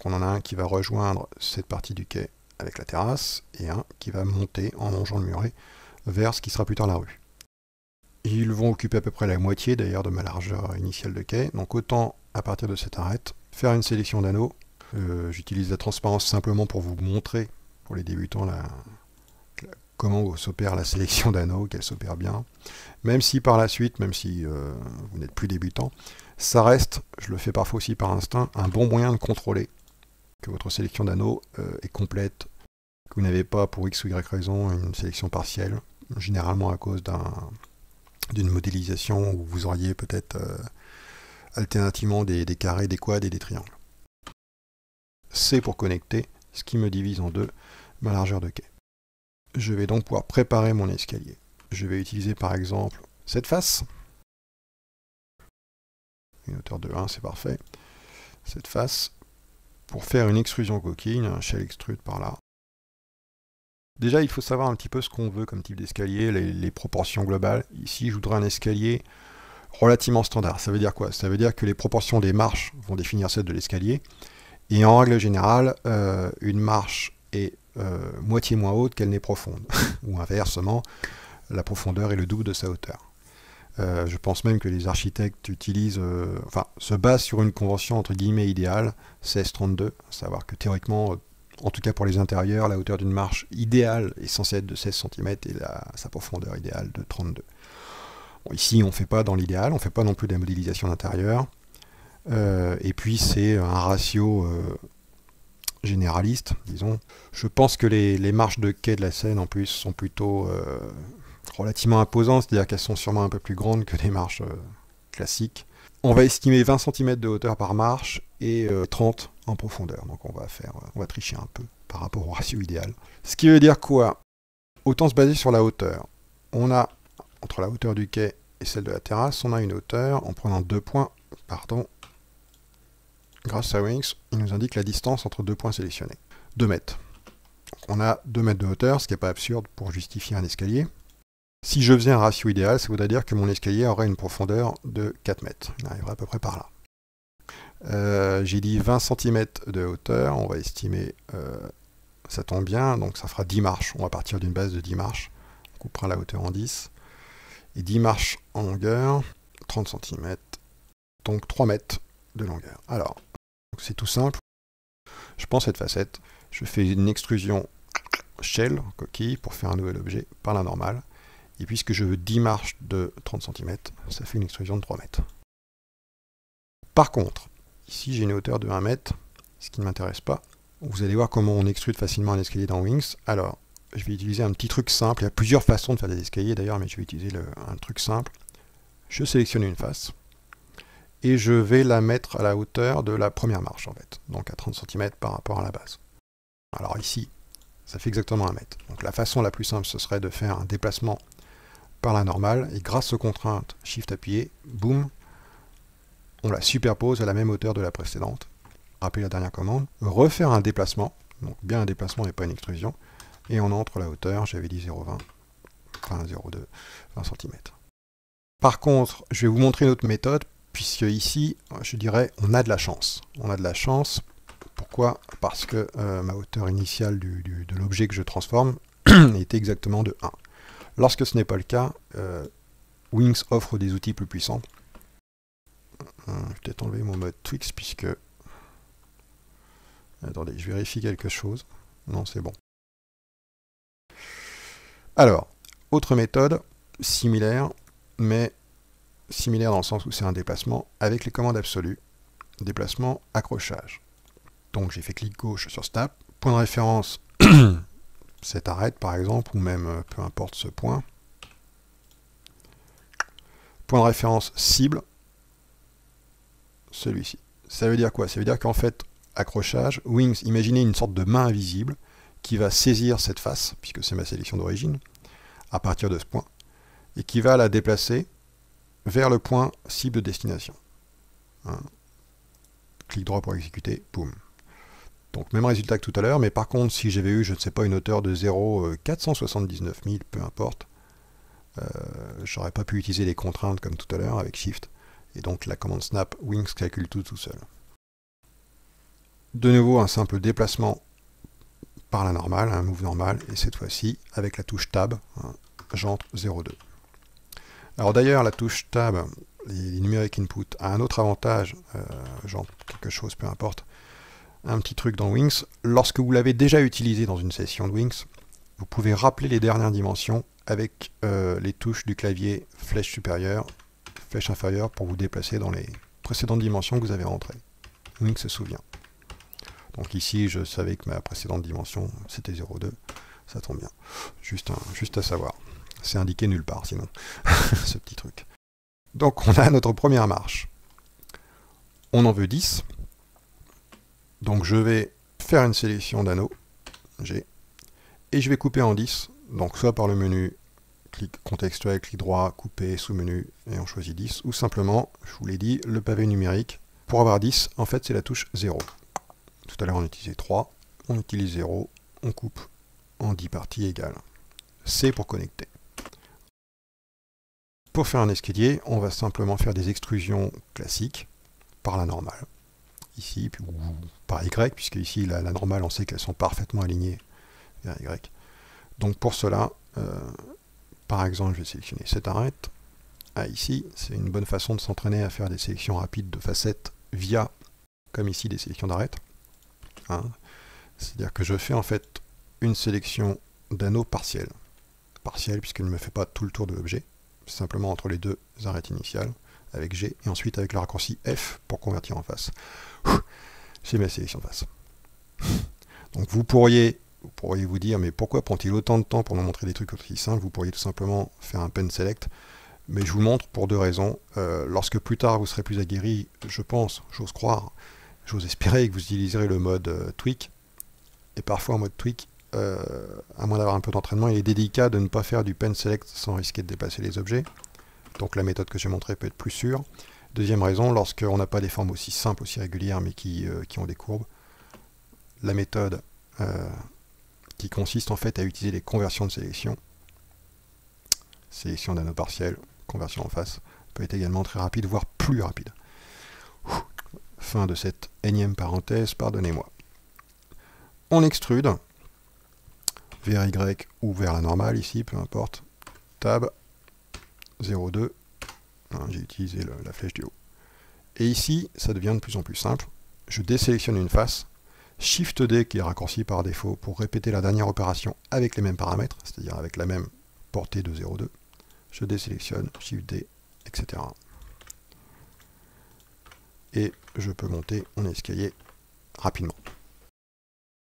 Donc on en a un qui va rejoindre cette partie du quai avec la terrasse, et un qui va monter en longeant le muret vers ce qui sera plus tard la rue. Ils vont occuper à peu près la moitié d'ailleurs de ma largeur initiale de quai, donc autant à partir de cette arête faire une sélection d'anneaux. J'utilise la transparence simplement pour vous montrer, pour les débutants, comment s'opère la sélection d'anneaux, qu'elle s'opère bien. Même si par la suite, même si vous n'êtes plus débutant, ça reste, je le fais parfois aussi par instinct, un bon moyen de contrôler que votre sélection d'anneaux est complète, que vous n'avez pas pour X ou Y raison une sélection partielle, généralement à cause d'une modélisation où vous auriez peut-être alternativement des carrés, des quads et des triangles. C'est pour connecter ce qui me divise en deux ma largeur de quai. Je vais donc pouvoir préparer mon escalier. Je vais utiliser par exemple cette face. Une hauteur de 1, c'est parfait. Cette face, pour faire une extrusion coquille, un shell extrude par là. Déjà, il faut savoir un petit peu ce qu'on veut comme type d'escalier, les proportions globales. Ici, je voudrais un escalier relativement standard. Ça veut dire quoi? Ça veut dire que les proportions des marches vont définir celles de l'escalier. Et en règle générale, une marche est moitié moins haute qu'elle n'est profonde. Ou inversement, la profondeur est le double de sa hauteur. Je pense même que les architectes se basent sur une convention entre guillemets idéale, 16-32, à savoir que théoriquement, en tout cas pour les intérieurs, la hauteur d'une marche idéale est censée être de 16 cm et sa profondeur idéale de 32. Bon, ici, on ne fait pas dans l'idéal, on ne fait pas non plus de la modélisation d'intérieur. Et puis, c'est un ratio généraliste, disons. Je pense que les marches de quai de la Seine, en plus, sont plutôt relativement imposantes, c'est-à-dire qu'elles sont sûrement un peu plus grandes que les marches classiques. On va estimer 20 cm de hauteur par marche et 30 en profondeur. Donc on va tricher un peu par rapport au ratio idéal. Ce qui veut dire quoi? Autant se baser sur la hauteur. On a, entre la hauteur du quai et celle de la terrasse, on a une hauteur, en prenant 2 points, grâce à Wings, il nous indique la distance entre 2 points sélectionnés. 2 mètres. Donc on a 2 mètres de hauteur, ce qui n'est pas absurde pour justifier un escalier. Si je faisais un ratio idéal, ça voudrait dire que mon escalier aurait une profondeur de 4 mètres. Il arriverait à peu près par là. J'ai dit 20 cm de hauteur, on va estimer, ça tombe bien, donc ça fera 10 marches. On va partir d'une base de 10 marches. On coupera la hauteur en 10. Et 10 marches en longueur, 30 cm, donc 3 mètres de longueur. Alors, c'est tout simple. Je prends cette facette, je fais une extrusion shell, coquille, pour faire un nouvel objet par la normale. Et puisque je veux 10 marches de 30 cm, ça fait une extrusion de 3 mètres. Par contre, ici j'ai une hauteur de 1 mètre, ce qui ne m'intéresse pas. Vous allez voir comment on extrude facilement un escalier dans Wings. Alors, je vais utiliser un petit truc simple. Il y a plusieurs façons de faire des escaliers d'ailleurs, mais je vais utiliser un truc simple. Je sélectionne une face et je vais la mettre à la hauteur de la première marche en fait, donc à 30 cm par rapport à la base. Alors ici, ça fait exactement 1 mètre. Donc la façon la plus simple, ce serait de faire un déplacement par la normale, et grâce aux contraintes Shift appuyé, boum, on la superpose à la même hauteur de la précédente. Rappelez la dernière commande, refaire un déplacement, donc bien un déplacement et pas une extrusion, et on entre la hauteur, j'avais dit 0,20, enfin 0,2, 20 cm. Par contre, je vais vous montrer une autre méthode, puisque ici, je dirais, on a de la chance. On a de la chance, pourquoi? Parce que ma hauteur initiale de l'objet que je transforme était exactement de 1. Lorsque ce n'est pas le cas, Wings offre des outils plus puissants. Je vais peut-être enlever mon mode Twix puisque... Attendez, je vérifie quelque chose. Non, c'est bon. Alors, autre méthode, similaire, mais similaire dans le sens où c'est un déplacement avec les commandes absolues. Déplacement, accrochage. Donc j'ai fait clic gauche sur Snap, point de référence... cette arête par exemple, ou même peu importe ce point. Point de référence cible, celui-ci. Ça veut dire quoi? Ça veut dire qu'en fait, accrochage, Wings, imaginez une sorte de main invisible qui va saisir cette face, puisque c'est ma sélection d'origine, à partir de ce point, et qui va la déplacer vers le point cible de destination. Hein. Clic droit pour exécuter, boum. Donc même résultat que tout à l'heure, mais par contre, si j'avais eu, je ne sais pas, une hauteur de 0,479 000, peu importe, j'aurais pas pu utiliser les contraintes comme tout à l'heure avec Shift, et donc la commande Snap, Wings calcule tout seul. De nouveau, un simple déplacement par la normale, un move normal, et cette fois-ci, avec la touche Tab, j'entre 0,2. Alors d'ailleurs, la touche Tab, les numériques input, a un autre avantage, genre quelque chose, peu importe, un petit truc dans Wings. Lorsque vous l'avez déjà utilisé dans une session de Wings, vous pouvez rappeler les dernières dimensions avec les touches du clavier flèche supérieure, flèche inférieure pour vous déplacer dans les précédentes dimensions que vous avez rentrées. Wings se souvient. Donc ici, je savais que ma précédente dimension, c'était 0,2. Ça tombe bien. Juste à savoir. C'est indiqué nulle part, sinon, ce petit truc. Donc, on a notre première marche. On en veut 10. Donc, je vais faire une sélection d'anneaux, G, et je vais couper en 10. Donc, soit par le menu, clic contextuel, clic droit, couper, sous-menu, et on choisit 10, ou simplement, je vous l'ai dit, le pavé numérique. Pour avoir 10, en fait, c'est la touche 0. Tout à l'heure, on utilisait 3, on utilise 0, on coupe en 10 parties égales. C pour connecter. Pour faire un escalier, on va simplement faire des extrusions classiques par la normale. Ici, ou par Y, puisque ici, la normale, on sait qu'elles sont parfaitement alignées vers Y. Donc pour cela, par exemple, je vais sélectionner cette arête. Ici, c'est une bonne façon de s'entraîner à faire des sélections rapides de facettes via, comme ici, des sélections d'arêtes. C'est-à-dire que je fais en fait une sélection d'anneaux partiels. Partiel puisqu'il ne me fait pas tout le tour de l'objet, simplement entre les deux arêtes initiales, avec G, et ensuite avec le raccourci F pour convertir en face. J'ai ma sélection de face. Donc vous pourriez vous dire, mais pourquoi prend-il autant de temps pour nous montrer des trucs aussi simples? Vous pourriez tout simplement faire un pen select, mais je vous le montre pour deux raisons. Lorsque plus tard vous serez plus aguerri, je pense, j'ose croire, j'ose espérer que vous utiliserez le mode tweak, et parfois en mode tweak, à moins d'avoir un peu d'entraînement, il est délicat de ne pas faire du pen select sans risquer de déplacer les objets. Donc la méthode que j'ai montrée peut être plus sûre. Deuxième raison, lorsqu'on n'a pas des formes aussi simples, aussi régulières, mais qui ont des courbes, la méthode qui consiste en fait à utiliser les conversions de sélection, sélection d'anneaux partiels, conversion en face, peut être également très rapide, voire plus rapide. Fin de cette énième parenthèse, pardonnez-moi. On extrude vers Y ou vers la normale ici, peu importe. Tab 0,2. J'ai utilisé la flèche du haut. Et ici, ça devient de plus en plus simple. Je désélectionne une face. Shift D qui est raccourci par défaut pour répéter la dernière opération avec les mêmes paramètres, c'est-à-dire avec la même portée de 0,2. Je désélectionne, Shift D, etc. Et je peux monter mon escalier rapidement.